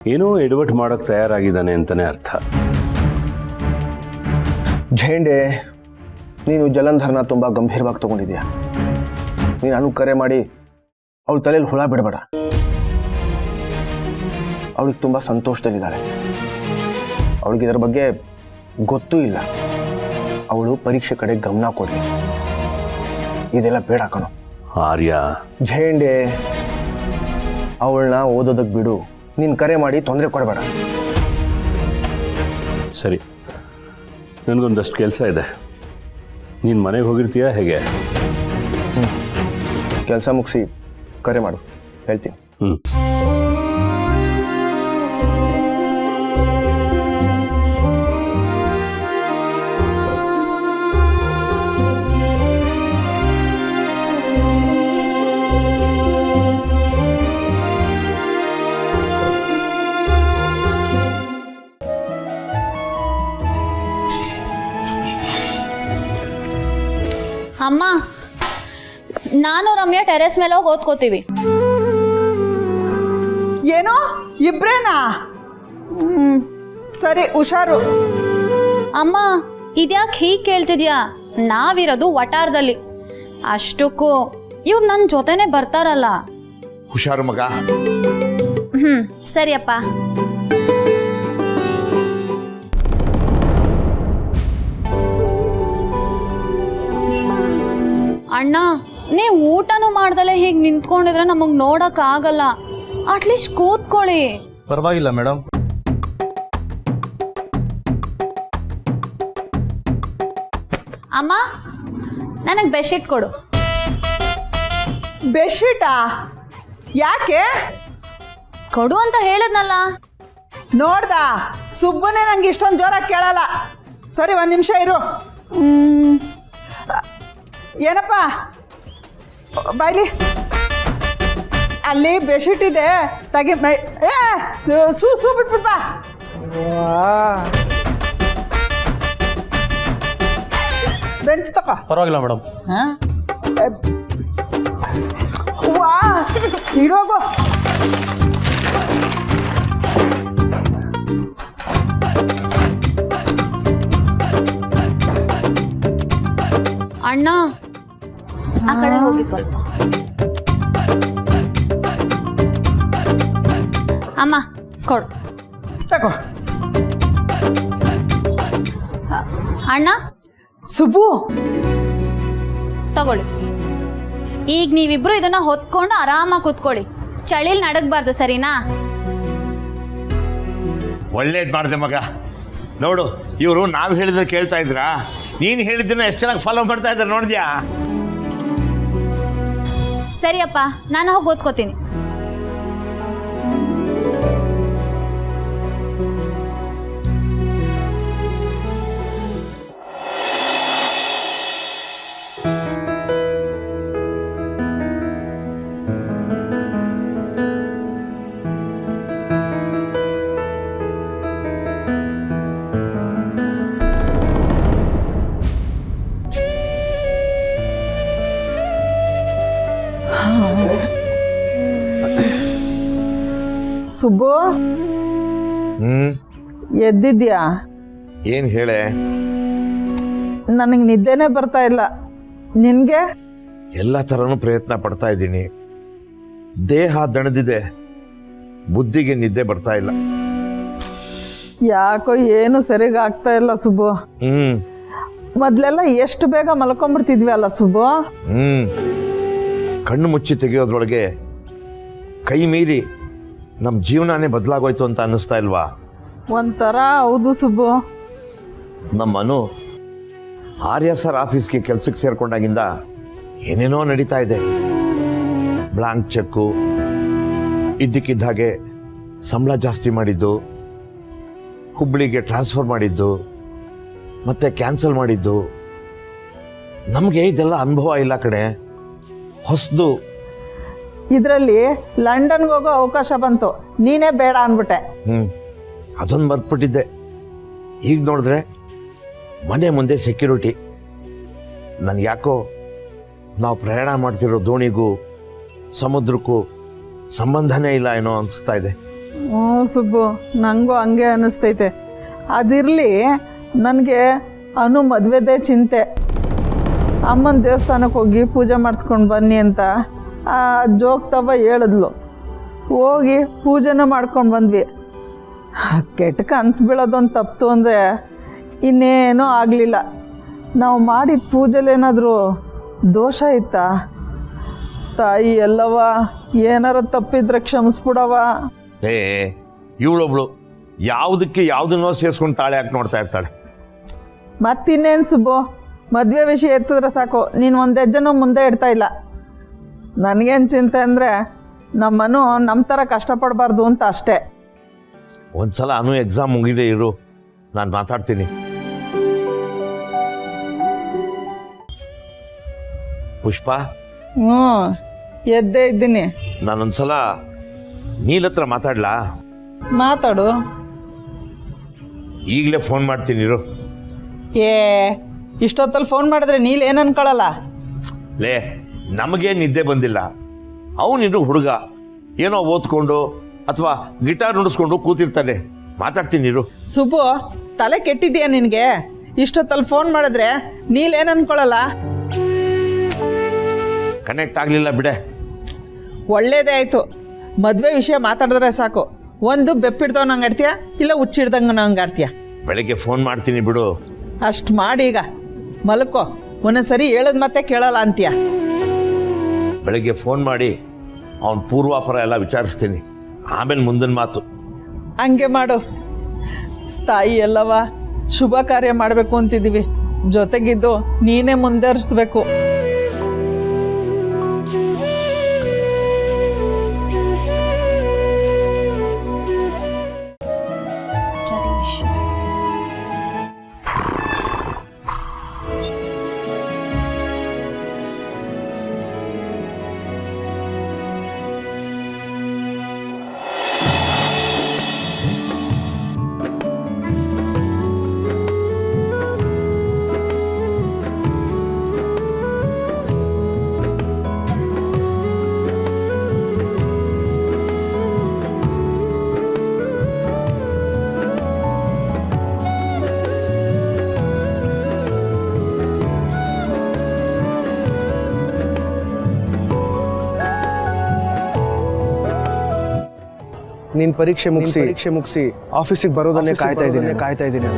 ಏನೋ ಎಡವಟ್ಟು ಮಾಡೋಕ್ಕೆ ತಯಾರಾಗಿದ್ದಾನೆ ಅಂತಲೇ ಅರ್ಥ. ಝೇಂಡೆ, ನೀನು ಜಲಂಧರ್ನ ತುಂಬ ಗಂಭೀರವಾಗಿ ತೊಗೊಂಡಿದ್ಯಾ. ನೀನು ಅನು ಕರೆ ಮಾಡಿ ಅವಳ ತಲೆಯಲ್ಲಿ ಹುಳ ಬಿಡಬೇಡ. ಅವಳಿಗೆ ತುಂಬ ಸಂತೋಷದಲ್ಲಿದ್ದಾಳೆ. ಅವಳಿಗೆ ಇದರ ಬಗ್ಗೆ ಗೊತ್ತೂ ಇಲ್ಲ. ಅವಳು ಪರೀಕ್ಷೆ ಕಡೆ ಗಮನ ಕೊಡಲಿ. ಇದೆಲ್ಲ ಬೇಡ ಕಣೋ. ಆರ್ಯ, ಝೇಂಡೆ, ಅವಳನ್ನ ಓದೋದಕ್ಕೆ ಬಿಡು. ನೀನು ಕರೆ ಮಾಡಿ ತೊಂದರೆ ಕೊಡಬೇಡ. ಸರಿ, ನನಗೊಂದಷ್ಟು ಕೆಲಸ ಇದೆ. ನೀನು ಮನೆಗೆ ಹೋಗಿರ್ತೀಯಾ ಹೇಗೆ? ಕೆಲಸ ಮುಗಿಸಿ ಕರೆ ಮಾಡು, ಹೇಳ್ತೀನಿ. ಅಮ್ಮ, ನಾನು ರಮ್ಯಾ ಟೆರೆಸ್ ಮೇಲೆ ಹೋಗಿ ಓದ್ಕೋತೀವಿ. ಏನೋ ಇಬ್ರೇನಾ? ಸರಿ, ಹುಷಾರು. ಅಮ್ಮ, ಇದ್ಯಾಕೆ ಹೀಗೆ ಕೇಳ್ತಿದ್ಯಾ? ನಾವಿರೋದು ವಟಾರದಲ್ಲಿ. ಅಷ್ಟಕ್ಕೂ ಇವ್ರು ನನ್ನ ಜೊತೆನೆ ಬರ್ತಾರಲ್ಲ. ಹುಷಾರು ಮಗ. ಸರಿಯಪ್ಪ. ಅಣ್ಣ, ನೀವು ಊಟನೂ ಮಾಡ್ದಲೆ ಹೀಗೆ ನಿಂತ್ಕೊಂಡಿದ್ರೆ ನಮಗೆ ನೋಡೋಕ್ಕಾಗಲ್ಲ. ಅಟ್ಲೀಸ್ಟ್ ಕೂತ್ಕೊಳ್ಳಿ. ಪರವಾಗಿಲ್ಲ ಮೇಡಮ್. ಅಮ್ಮ, ನನಗೆ ಬೆಡ್ಶೀಟ್ ಕೊಡು. ಬೆಡ್ಶೀಟಾ? ಯಾಕೆ? ಕೊಡು ಅಂತ ಹೇಳಿದ್ನಲ್ಲ. ನೋಡ್ದ, ಸುಬ್ಬನೇ ನಂಗೆ ಇಷ್ಟೊಂದು ಜೋರಾಗಿ ಕೇಳಲ್ಲ. ಸರಿ, ಒಂದು ನಿಮಿಷ ಇರು. ಏನಪ್ಪ ಬಾಯ್ಲಿ, ಅಲ್ಲಿ ಬೆಡ್ಶೀಟ್ ಇದೆ, ತೆಗಿ. ಸೂ ಬಿಟ್ಬಿಟ್ಪ. ಬೆಂಚ್ ತಗೋ. ಪರವಾಗಿಲ್ಲ ಮೇಡಮ್. ವಾ, ಇರೋಗು. ಅಣ್ಣ, ಆ ಕಡೆ ಹೋಗಿ ಸ್ವಲ್ಪ. ಅಮ್ಮ, ಕೊಡು. ತಗೋ. ಅಣ್ಣ, ಸುಬ್ಬು, ತಗೊಳ್ಳಿ. ಈಗ ನೀವಿಬ್ರು ಇದನ್ನ ಹೊತ್ಕೊಂಡು ಆರಾಮಾಗಿ ಕೂತ್ಕೊಳ್ಳಿ. ಚಳಿಲ್ ನಡಗಬಾರ್ದು, ಸರಿನಾ? ಒಳ್ಳೇದು ಮಾಡಿದೆ ಮಗ. ನೋಡು, ಇವರು ನಾವು ಹೇಳಿದ್ರೆ ಕೇಳ್ತಾ ಇದ್ರಾ? ನೀನು ಹೇಳಿದ್ದನ್ನ ಎಷ್ಟು ಚೆನ್ನಾಗಿ ಫಾಲೋ ಮಾಡ್ತಾ ಇದ್ದಾರೆ ನೋಡಿದ್ಯಾ? ಸರಿಯಪ್ಪ, ನಾನು ಹೋಗಿ ಓದ್ಕೋತೀನಿ. ಸುಬ್ಬು, ಎದ್ದಿದ್ಯಾ? ಏನು ಹೇಳೆ? ನನಗೆ ನಿದ್ದೆನೇ ಬರ್ತಾ ಇಲ್ಲ. ನಿನಗೆ? ಎಲ್ಲ ಥರನೂ ಪ್ರಯತ್ನ ಪಡ್ತಾ ಇದ್ದೀನಿ. ದೇಹ ದಣದಿದೆ, ಬುದ್ಧಿಗೆ ನಿದ್ದೆ ಬರ್ತಾ ಇಲ್ಲ. ಯಾಕೋ ಏನು ಸರಿಯಾಗಿ ಆಗ್ತಾ ಇಲ್ಲ ಸುಬ್ಬು. ಮೊದಲೆಲ್ಲ ಎಷ್ಟು ಬೇಗ ಮಲ್ಕೊಂಡ್ಬಿಡ್ತಿದ್ವಿ ಅಲ್ಲ ಸುಬ್ಬು? ಕಣ್ಣು ಮುಚ್ಚಿ ತೆಗೆಯೋದ್ರೊಳಗೆ ಕೈ ಮೀರಿ ನಮ್ಮ ಜೀವನನೇ ಬದಲಾಗೋಯ್ತು ಅಂತ ಅನ್ನಿಸ್ತಾ ಇಲ್ವಾ? ಒಂಥರ ಹೌದು ಸುಬ್ಬು. ನಮ್ಮ ಮನು ಆರ್ಯ ಸರ್ ಆಫೀಸ್ಗೆ ಕೆಲ್ಸಕ್ಕೆ ಸೇರ್ಕೊಂಡಾಗಿಂದ ಏನೇನೋ ನಡೀತಾ ಇದೆ. ಬ್ಲಾಂಕ್ ಚೆಕ್ಕು, ಇದ್ದಕ್ಕಿದ್ದ ಹಾಗೆ ಸಂಬಳ ಜಾಸ್ತಿ ಮಾಡಿದ್ದು, ಹುಬ್ಬಳ್ಳಿಗೆ ಟ್ರಾನ್ಸ್ಫರ್ ಮಾಡಿದ್ದು, ಮತ್ತೆ ಕ್ಯಾನ್ಸಲ್ ಮಾಡಿದ್ದು. ನಮಗೆ ಇದೆಲ್ಲ ಅನುಭವ ಇಲ್ಲ ಕಣೆ, ಹೊಸದು. ಇದರಲ್ಲಿ ಲಂಡನ್ಗೆ ಹೋಗೋ ಅವಕಾಶ ಬಂತು, ನೀನೇ ಬೇಡ ಅಂದ್ಬಿಟ್ಟೆ. ಅದೊಂದು ಮರ್ತ್ಬಿಟ್ಟಿದ್ದೆ. ಈಗ ನೋಡಿದ್ರೆ ಮನೆ ಮುಂದೆ ಸೆಕ್ಯೂರಿಟಿ. ನನಗೆ ಯಾಕೋ ನಾವು ಪ್ರಯಾಣ ಮಾಡ್ತಿರೋ ದೋಣಿಗೂ ಸಮುದ್ರಕ್ಕೂ ಸಂಬಂಧನೇ ಇಲ್ಲ ಏನೋ ಅನಿಸ್ತಾ ಇದೆ. ಹ್ಞೂ ಸುಬ್ಬು, ನನಗೂ ಹಂಗೆ ಅನ್ನಿಸ್ತೈತೆ. ಅದಿರಲಿ, ನನಗೆ ಅನು ಮದುವೆದೇ ಚಿಂತೆ. ಅಮ್ಮನ ದೇವಸ್ಥಾನಕ್ಕೆ ಹೋಗಿ ಪೂಜೆ ಮಾಡಿಸ್ಕೊಂಡು ಬನ್ನಿ ಅಂತ ಜೋಗ್ತವ್ವ ಹೇಳಿದ್ಲು. ಹೋಗಿ ಪೂಜೆನೂ ಮಾಡ್ಕೊಂಡು ಬಂದ್ವಿ. ಕೆಟ್ಟ ಕನಸು ಬೀಳೋದೊಂದು ತಪ್ಪಿತು ಅಂದರೆ ಇನ್ನೇನೂ ಆಗಲಿಲ್ಲ. ನಾವು ಮಾಡಿದ ಪೂಜೆಲೇನಾದರೂ ದೋಷ ಇತ್ತಾ? ತಾಯಿ ಎಲ್ಲವ, ಏನಾರ ತಪ್ಪಿದ್ರೆ ಕ್ಷಮಿಸ್ಬಿಡವ. ಏ ಇವಳೊಬ್ಳು ಯಾವುದಕ್ಕೆ ಯಾವುದನ್ನೋ ಸೇರಿಸ್ಕೊಂಡು ತಾಳೆ ಹಾಕಿ ನೋಡ್ತಾ ಇರ್ತಾಳೆ. ಮತ್ತಿನ್ನೇನು ಸುಬ್ಬು, ಮದುವೆ ವಿಷಯ ಎತ್ತಿದ್ರೆ ಸಾಕು, ನೀನು ಒಂದು ಹೆಜ್ಜೆನೂ ಮುಂದೆ ಇಡ್ತಾ ಇಲ್ಲ. ನನಗೇನು ಚಿಂತೆ ಅಂದರೆ ನಮ್ಮನು ನಮ್ಮ ಥರ ಕಷ್ಟಪಡಬಾರ್ದು ಅಂತ ಅಷ್ಟೇ. ಒಂದ್ಸಲ ಅನು ಎಕ್ಸಾಮ್ ಮುಗಿದೆ ಇರು, ನಾನು ಮಾತಾಡ್ತೀನಿ. ಪುಷ್ಪ, ಹ್ಞೂ ಎದ್ದೇ ಇದ್ದೀನಿ. ನಾನೊಂದ್ಸಲ ನೀಲ್ ಹತ್ರ ಮಾತಾಡ್ಲಾ? ಮಾತಾಡು. ಈಗಲೇ ಫೋನ್ ಮಾಡ್ತೀನಿ ಇರು. ಏ, ಇಷ್ಟೊತ್ತಲ್ಲಿ ಫೋನ್ ಮಾಡಿದ್ರೆ ನೀಲ್ ಏನು ಅನ್ಕೊಳ್ಳಲ್ಲ? ಲೇ, ನಮಗೇ ನಿದ್ದೆ ಬಂದಿಲ್ಲ. ಅವನಿನ್ನು ಹುಡುಗ ಏನೋ ಓದ್ಕೊಂಡು ಅಥವಾ ಗಿಟಾರ್ ನುಡಿಸ್ಕೊಂಡು ಕೂತಿರ್ತಾನೆ. ಮಾತಾಡ್ತೀನಿ ಇರು. ಸುಬ್ಬು, ತಲೆ ಕೆಟ್ಟಿದ್ಯಾ ನಿನಗೆ? ಇಷ್ಟೊತ್ತಲ್ಲಿ ಫೋನ್ ಮಾಡಿದ್ರೆ ನೀಲ್ ಏನು ಅನ್ಕೊಳ್ಳಲ್ಲ? ಕನೆಕ್ಟ್ ಆಗಲಿಲ್ಲ ಬಿಡೆ. ಒಳ್ಳೇದೇ ಆಯಿತು. ಮದುವೆ ವಿಷಯ ಮಾತಾಡಿದ್ರೆ ಸಾಕು, ಒಂದು ಬೆಪ್ಪಿಡ್ದವ್ ನಂಗೆ ಆಡ್ತೀಯ, ಇಲ್ಲ ಹುಚ್ಚಿಡ್ದಂಗೆ ನಂಗೆ ಆಡ್ತೀಯ. ಬೆಳಗ್ಗೆ ಫೋನ್ ಮಾಡ್ತೀನಿ ಬಿಡು. ಅಷ್ಟು ಮಾಡಿ ಈಗ ಮಲ್ಕೋ. ಒಂದೊಂದ್ಸರಿ ಹೇಳದ್ ಮತ್ತೆ ಕೇಳಲ್ಲ ಅಂತೀಯ. ಬೆಳಗ್ಗೆ ಫೋನ್ ಮಾಡಿ ಅವನ ಪೂರ್ವಾಪರ ಎಲ್ಲ ವಿಚಾರಿಸ್ತೀನಿ, ಆಮೇಲೆ ಮುಂದಿನ ಮಾತು. ಹಂಗೆ ಮಾಡು. ತಾಯಿ ಎಲ್ಲವ, ಶುಭ ಕಾರ್ಯ ಮಾಡಬೇಕು ಅಂತಿದ್ದೀವಿ, ಜೊತೆಗಿದ್ದು ನೀನೇ ಮುಂದುವರಿಸ್ಬೇಕು. ನೀನು ಪರೀಕ್ಷೆ ಮುಗಿಸಿ ಆಫೀಸಿಗೆ ಬರೋದನ್ನೇ ಕಾಯ್ತಾ ಇದ್ದೀನಿ.